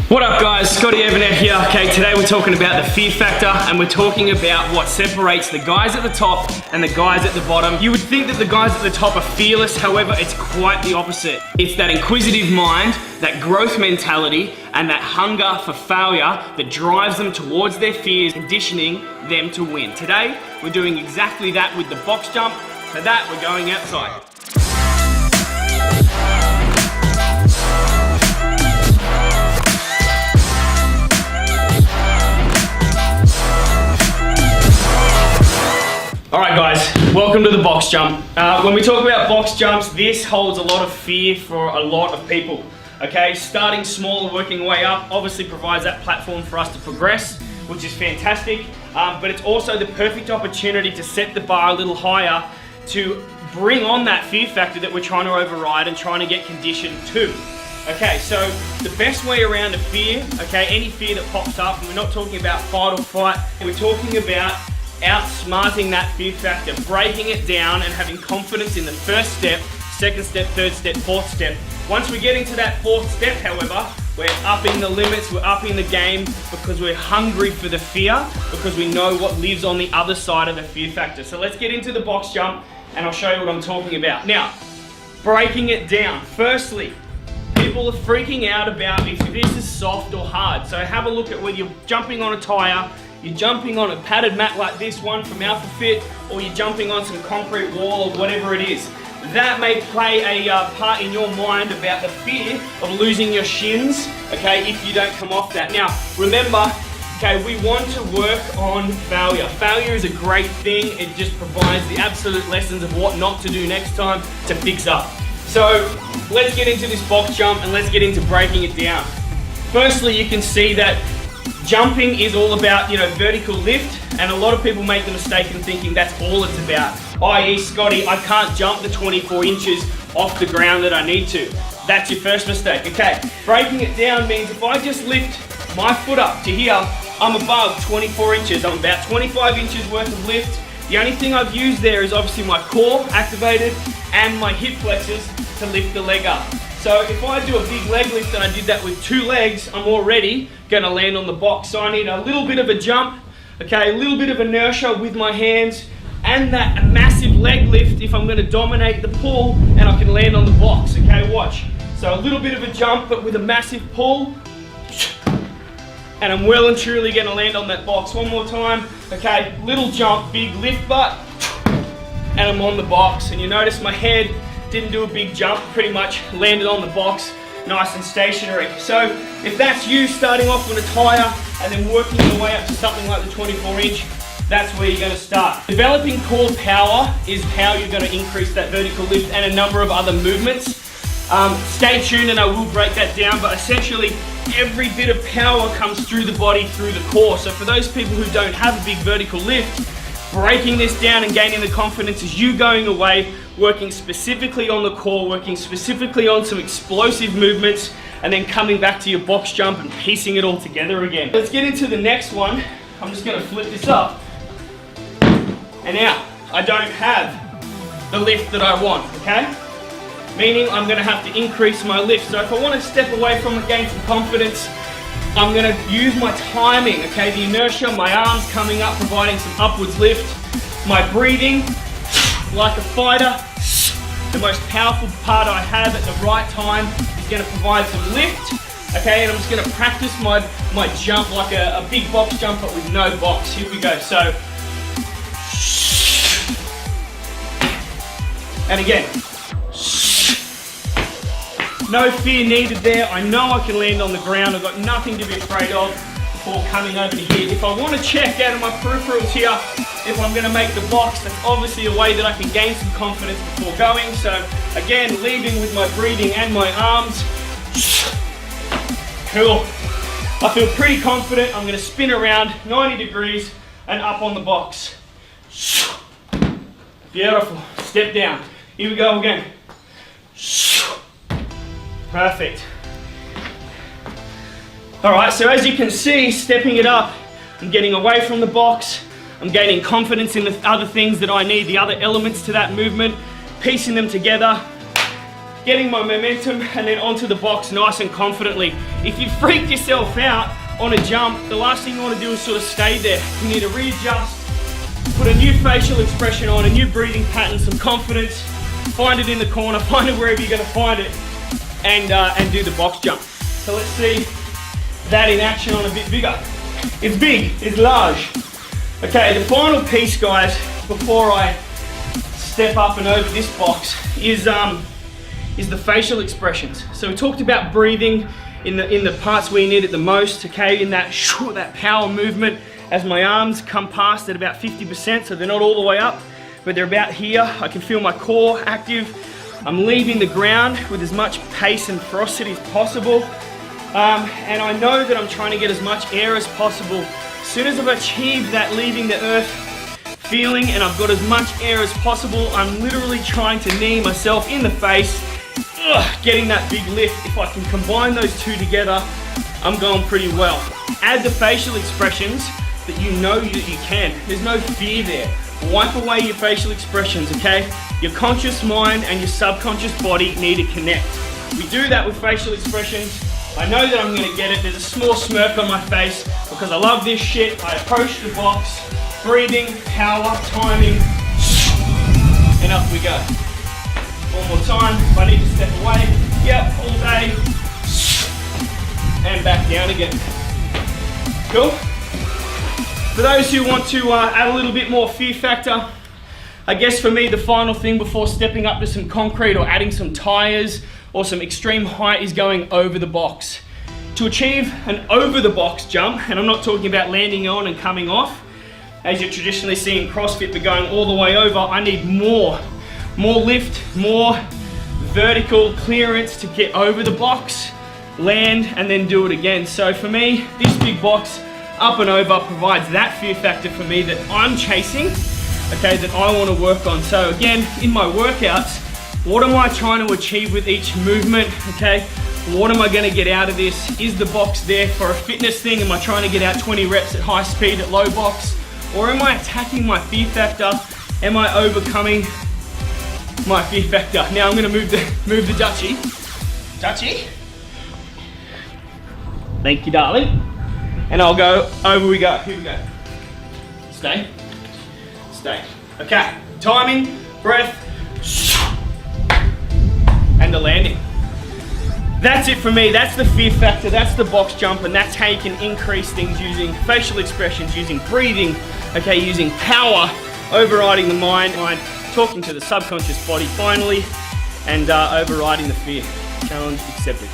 What up guys, Scotty Evernet here. Okay, today we're talking about the fear factor and we're talking about what separates the guys at the top and the guys at the bottom. You would think that the guys at the top are fearless, however, it's quite the opposite. It's that inquisitive mind, that growth mentality, and that hunger for failure that drives them towards their fears, conditioning them to win. Today, we're doing exactly that with the box jump. For that, we're going outside. Alright guys, welcome to the box jump. When we talk about box jumps, this holds a lot of fear for a lot of people. Okay, starting small and working way up obviously provides that platform for us to progress, which is fantastic. But it's also the perfect opportunity to set the bar a little higher to bring on that fear factor that we're trying to override and trying to get conditioned to. Okay, so the best way around a fear, okay, any fear that pops up, and we're not talking about fight or flight, we're talking about outsmarting that fear factor, breaking it down and having confidence in the first step, second step, third step, fourth step. Once we get into that fourth step, however, we're upping the limits, we're upping the game because we're hungry for the fear, because we know what lives on the other side of the fear factor. So let's get into the box jump and I'll show you what I'm talking about. Now, breaking it down. Firstly, people are freaking out about if this is soft or hard. So have a look at whether you're jumping on a tire, you're jumping on a padded mat like this one from Alpha Fit, or you're jumping on some concrete wall or whatever it is. That may play a part in your mind about the fear of losing your shins, okay, if you don't come off that. Now, remember, okay, we want to work on failure. Failure is a great thing. It just provides the absolute lessons of what not to do next time to fix up. So, let's get into this box jump and let's get into breaking it down. Firstly, you can see that jumping is all about, vertical lift, and a lot of people make the mistake in thinking that's all it's about. I.e., Scotty, I can't jump the 24 inches off the ground that I need to. That's your first mistake. Okay, breaking it down means if I just lift my foot up to here, I'm above 24 inches. I'm about 25 inches worth of lift. The only thing I've used there is obviously my core activated and my hip flexors to lift the leg up. So if I do a big leg lift and I did that with two legs, I'm already gonna land on the box. So I need a little bit of a jump, okay, a little bit of inertia with my hands, and that massive leg lift if I'm gonna dominate the pull and I can land on the box, okay, watch. So a little bit of a jump, but with a massive pull, and I'm well and truly gonna land on that box. One more time, okay, little jump, big lift butt, and I'm on the box. And you notice my head didn't do a big jump, pretty much landed on the box, nice and stationary. So if that's you starting off with a tire and then working your way up to something like the 24 inch, that's where you're gonna start. Developing core power is how you're gonna increase that vertical lift and a number of other movements. Stay tuned and I will break that down, but essentially every bit of power comes through the body, through the core. So for those people who don't have a big vertical lift, breaking this down and gaining the confidence is you going away, working specifically on the core, working specifically on some explosive movements, and then coming back to your box jump and piecing it all together again. Let's get into the next one. I'm just gonna flip this up. And now, I don't have the lift that I want, okay? Meaning I'm gonna have to increase my lift. So if I wanna step away from it, gain some confidence, I'm gonna use my timing, okay? The inertia, my arms coming up, providing some upwards lift. My breathing, like a fighter. The most powerful part I have at the right time is gonna provide some lift, okay? And I'm just gonna practice my jump like a big box jump, but with no box. Here we go, so. And again. No fear needed there. I know I can land on the ground. I've got nothing to be afraid of before coming over to here. If I want to check out of my peripherals here, if I'm going to make the box, that's obviously a way that I can gain some confidence before going. So again, leading with my breathing and my arms. Cool. I feel pretty confident. I'm going to spin around 90 degrees and up on the box. Beautiful. Step down. Here we go again. Perfect. All right, so as you can see, stepping it up, I'm getting away from the box, I'm gaining confidence in the other things that I need, the other elements to that movement, piecing them together, getting my momentum, and then onto the box nice and confidently. If you freaked yourself out on a jump, the last thing you want to do is sort of stay there. You need to readjust, put a new facial expression on, a new breathing pattern, some confidence, find it in the corner, find it wherever you're going to find it, and do the box jump. So let's see that in action on a bit bigger. It's big, it's large. Okay, the final piece, guys, before I step up and over this box is the facial expressions. So we talked about breathing in the parts where you need it the most, okay, in that power movement as my arms come past at about 50%, so they're not all the way up, but they're about here. I can feel my core active. I'm leaving the ground with as much pace and ferocity as possible. And I know that I'm trying to get as much air as possible. As soon as I've achieved that leaving the earth feeling and I've got as much air as possible, I'm literally trying to knee myself in the face, getting that big lift. If I can combine those two together, I'm going pretty well. Add the facial expressions that you know that you can. There's no fear there. Wipe away your facial expressions, okay? Your conscious mind and your subconscious body need to connect. We do that with facial expressions. I know that I'm gonna get it. There's a small smirk on my face because I love this shit. I approach the box, breathing, power, timing, and up we go. One more time, if I need to step away, yep, all day, and back down again. Cool? For those who want to add a little bit more fear factor, I guess for me the final thing before stepping up to some concrete or adding some tires or some extreme height is going over the box. To achieve an over the box jump, and I'm not talking about landing on and coming off, as you traditionally see in CrossFit, but going all the way over, I need more lift, more vertical clearance to get over the box, land, and then do it again. So for me, this big box up and over provides that fear factor for me that I'm chasing, okay, that I want to work on. So again, in my workouts, what am I trying to achieve with each movement, okay? What am I going to get out of this? Is the box there for a fitness thing? Am I trying to get out 20 reps at high speed at low box? Or am I attacking my fear factor? Am I overcoming my fear factor? Now I'm going to move the Dutchie. Dutchie. Thank you, darling. And I'll go, over we go. Here we go. Stay. Stay. Okay. Timing, breath, and the landing. That's it for me. That's the fear factor. That's the box jump, and that's how you can increase things using facial expressions, using breathing, okay, using power, overriding the mind, talking to the subconscious body finally, and overriding the fear. Challenge accepted.